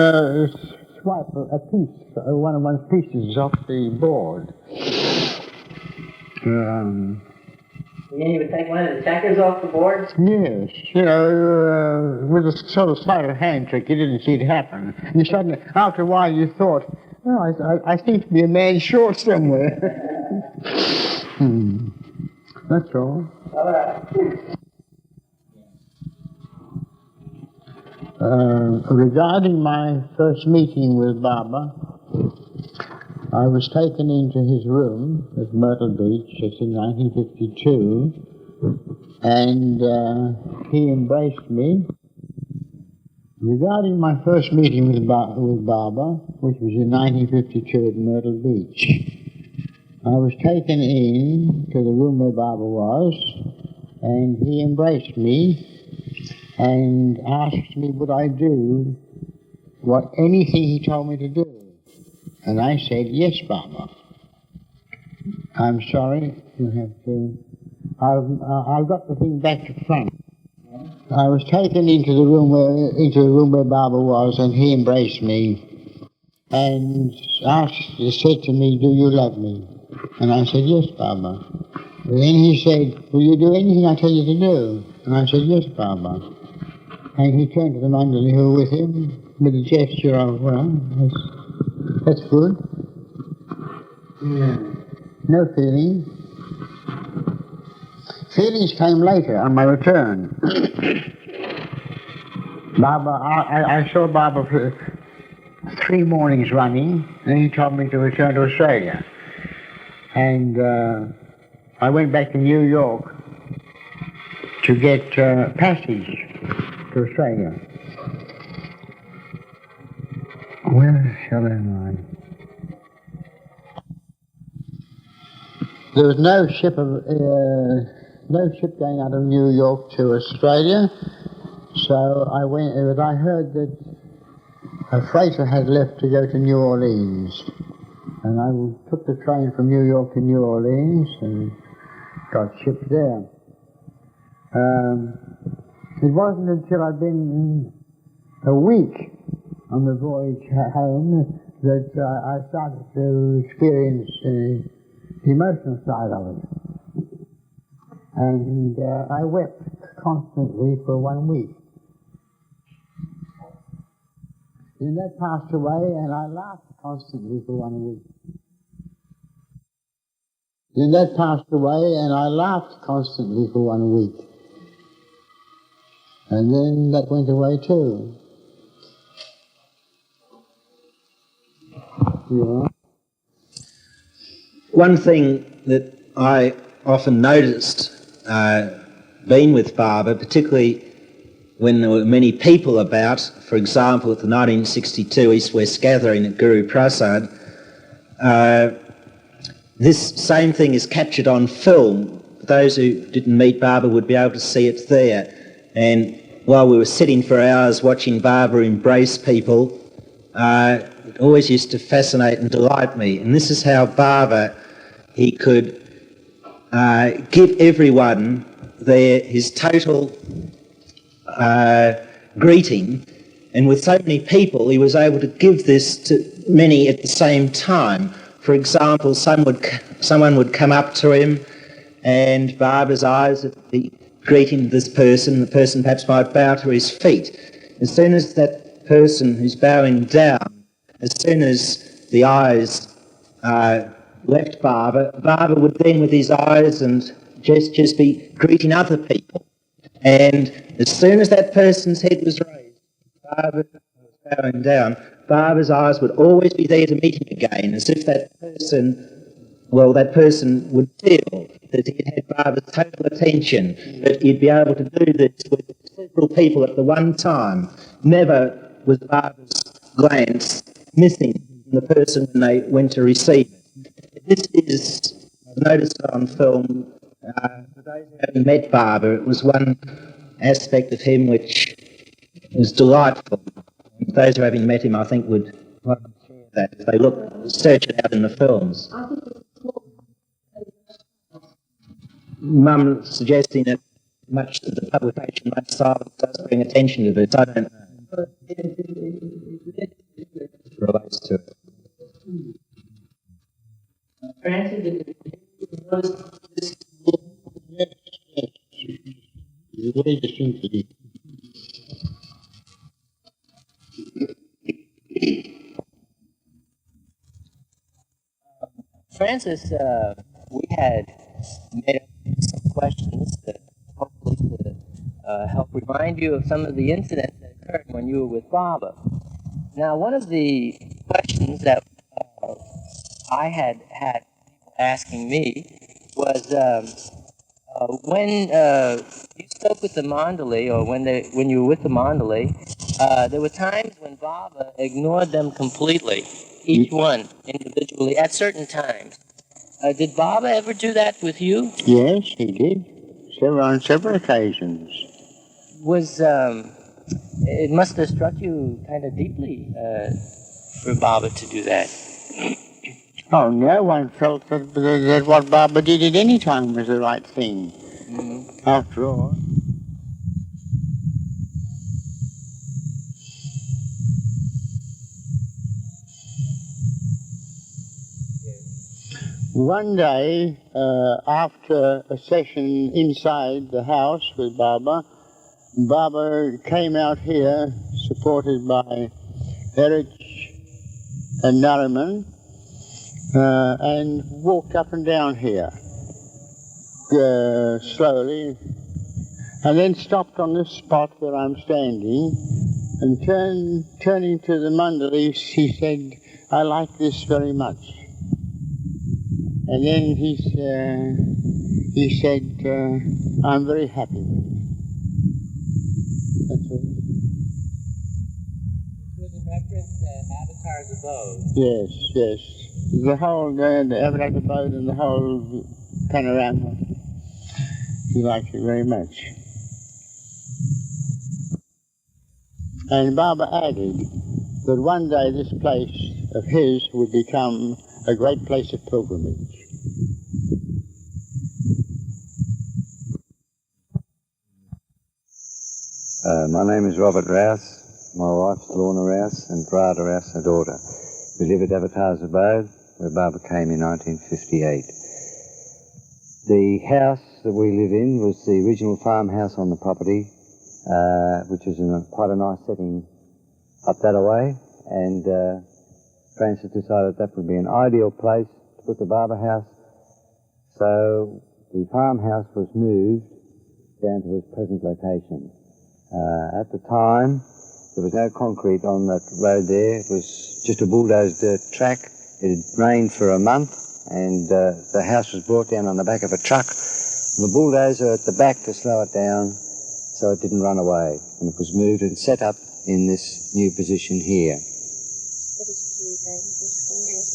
A: swipe a piece, one of one's pieces off the board.
B: You mean you would take one of the checkers off the board?
A: Yes, with a sort of sleight of hand trick, you didn't see it happen. You suddenly, after a while, you thought, "Oh, I seem to be a man short somewhere." That's all.
B: All right.
A: Regarding my first meeting with Baba, I was taken into his room at Myrtle Beach, it's in 1952, and he embraced me. Regarding my first meeting with Baba, which was in 1952 at Myrtle Beach, I was taken in to the room where Baba was, and he embraced me and asked me would I do anything he told me to do. And I said, "Yes, Baba. I'm sorry, you have to. I've got the thing back to front." I was taken into the room where Baba was, and he embraced me and said to me, "Do you love me?" And I said, "Yes, Baba." And then he said, "Will you do anything I tell you to do?" And I said, "Yes, Baba." And he turned to the Mandali who were with him with a gesture of, "Well, that's good." No feeling. Feelings came later on my return. Baba, I saw Baba for 3 mornings running, and he told me to return to Australia. And I went back to New York to get passage to Australia. Where shall I? There was no ship going out of New York to Australia, so I went. I heard that a freighter had left to go to New Orleans, and I took the train from New York to New Orleans and got shipped there. It wasn't until I'd been a week on the voyage home that I started to experience the emotional side of it. And I wept constantly for 1 week. Then that passed away, and I laughed constantly for 1 week. Then that passed away, and I laughed constantly for 1 week. And then that went away too. Yeah.
C: One thing that I often noticed, being with Baba, particularly when there were many people about, for example, at the 1962 East-West gathering at Guru Prasad, this same thing is captured on film. Those who didn't meet Baba would be able to see it there. And while we were sitting for hours watching Baba embrace people, it always used to fascinate and delight me. And this is how Baba, he could give everyone his total greeting, and with so many people he was able to give this to many at the same time. For example, someone would come up to him and Baba's eyes would be greeting this person, the person perhaps might bow to his feet. As soon as that person who's bowing down, as soon as the eyes left Baba, Baba would then with his eyes and gestures be greeting other people. And as soon as that person's head was raised, Baba was bowing down, Baba's eyes would always be there to meet him again, as if that person would feel that he had Baba's total attention, that he'd be able to do this with several people at the one time. Never was Baba's glance missing from the person when they went to receive it. This is, I've noticed it on film, for those who haven't met Baba, it was one aspect of him which was delightful. Those who haven't met him, I think, would like to share that if they search it out in the films. Mum suggesting that much of the publication might silence does bring attention to this. I don't know. It relates to it.
B: Francis,
A: very distinctly.
B: Francis, we had made up some questions that hopefully to help remind you of some of the incidents that occurred when you were with Baba. Now, one of the questions that I had people asking me was when you spoke with the Mandali, or when you were with the Mandali, there were times when Baba ignored them completely, each one individually, at certain times. Did Baba ever do that with you?
A: Yes, he did. On several occasions.
B: It must have struck you kind of deeply for Baba to do that.
A: Oh, no one felt that what Baba did at any time was the right thing.
B: Mm-hmm.
A: After all. One day, after a session inside the house with Baba, Baba came out here, supported by Eric and Nariman, and walked up and down here slowly, and then stopped on this spot where I'm standing, and turning to the Mandalis, he said, "I like this very much." And then he said, "I'm very happy with it." That's all.
B: Was a reference to Avatar's abode.
A: Yes, yes. The whole, the Avatar's abode and the whole panorama. He liked it very much. And Baba added that one day this place of his would become a great place of pilgrimage.
E: My name is Robert Rouse. my wife's Lorna Rouse, and Grada Rouse, her daughter. We live at Avatar's Abode, where Baba came in 1958. The house that we live in was the original farmhouse on the property, which is in quite a nice setting up that way, and Francis decided that would be an ideal place to put the Baba house. So the farmhouse was moved down to its present location. At the time, there was no concrete on that road there. It was just a bulldozed dirt track. It had rained for a month, and the house was brought down on the back of a truck. The bulldozer at the back to slow it down so it didn't run away. And it was moved and set up in this new position here.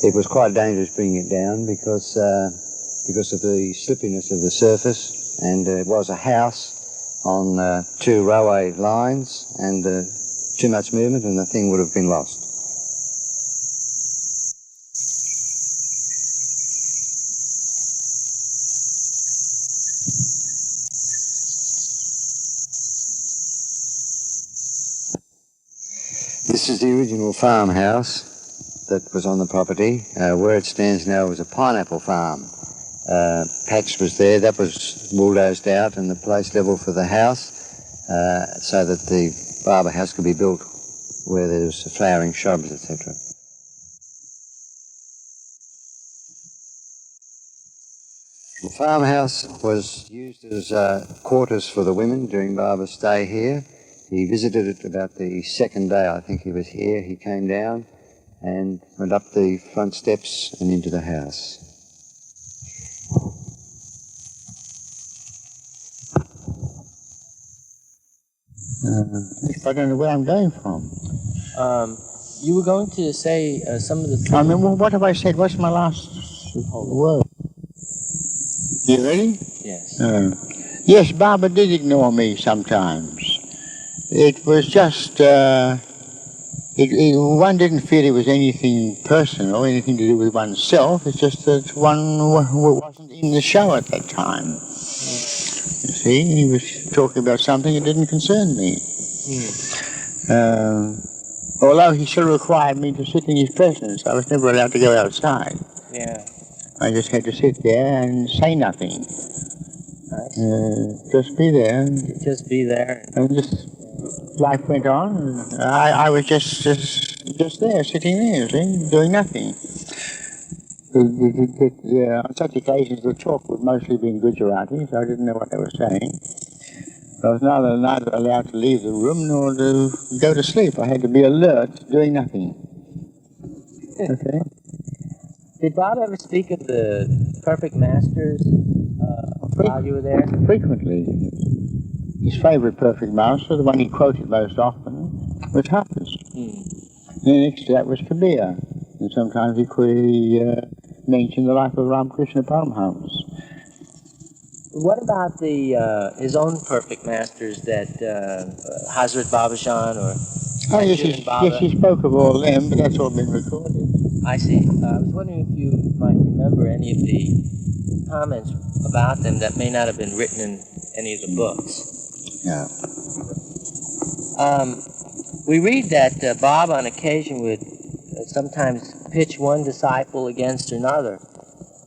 E: It was quite dangerous bringing it down because of the slippiness of the surface, and it was a house on 2 railway lines, and too much movement and the thing would have been lost. This is the original farmhouse that was on the property. Where it stands now is a pineapple farm. Patch was there, that was bulldozed out and the place level for the house, so that the Baba house could be built where there's flowering shrubs, etc. The farmhouse was used as quarters for the women during Baba's stay here. He visited it about the second day, I think he was here. He came down and went up the front steps and into the house.
A: I don't know where I'm going from.
B: You were going to say some of the...
A: I mean, what have I said? What's my last word? You ready?
B: Yes.
A: Yes, Baba did ignore me sometimes. It was just... one didn't feel it was anything personal, anything to do with oneself. It's just that one wasn't in the show at that time. You see, he was talking about something that didn't concern me. Although he still required me to sit in his presence, I was never allowed to go outside.
B: Yeah.
A: I just had to sit there and say nothing. Just be there.
B: Just be there.
A: And just... Life went on, and I was just there, sitting there, see, doing nothing. On such occasions, the talk would mostly be in Gujarati, so I didn't know what they were saying. I was neither allowed to leave the room nor to go to sleep. I had to be alert, doing nothing. Okay.
B: Did Bob ever speak of the perfect masters while you were there?
A: Frequently. His favourite perfect master, the one he quoted most often, was Hafiz. Then next to that was Kabir. And sometimes he mentioned the life of Ramakrishna Paramhans.
B: What about his own perfect masters that Hazrat Brabazon or...
A: Oh, yes, he spoke of all them, but that's all been recorded.
B: I see. I was wondering if you might remember any of the comments about them that may not have been written in any of the books.
A: Yeah.
B: We read that Bob on occasion would sometimes pitch one disciple against another.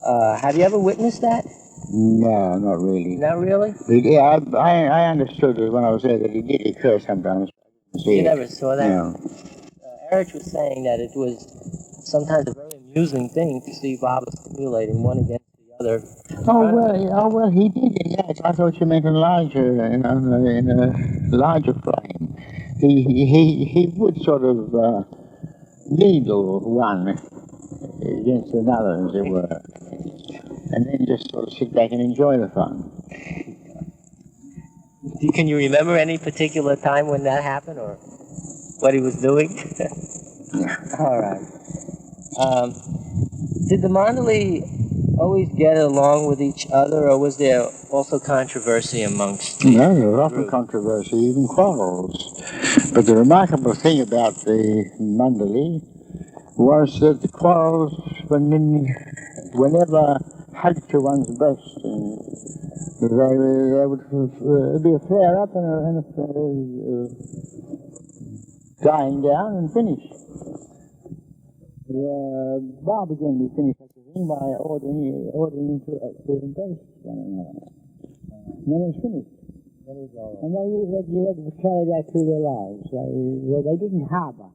B: Have you ever witnessed that?
A: No, not really.
B: Not really?
A: Yeah, I understood it when I was there that it did occur sometimes.
B: You never saw that?
A: No.
B: Erich was saying that it was sometimes a very amusing thing to see Bob stimulating one against the other.
A: Oh well, he did in that. I thought you meant in a larger frame. He would sort of needle one against another, as it were, and then just sort of sit back and enjoy the fun.
B: Can you remember any particular time when that happened, or what he was doing? All right. Did the Mandali always get along with each other, or was there also controversy amongst the
A: No, there was often
B: group?
A: controversy, even quarrels. But the remarkable thing about the Mandali was that the quarrels were never hugged to one's breast, and there would be a flare-up and dying down and finished. Bob again we finished everything by ordering to embrace one another. And then it was finished. And they carried that through their lives. They didn't harbour.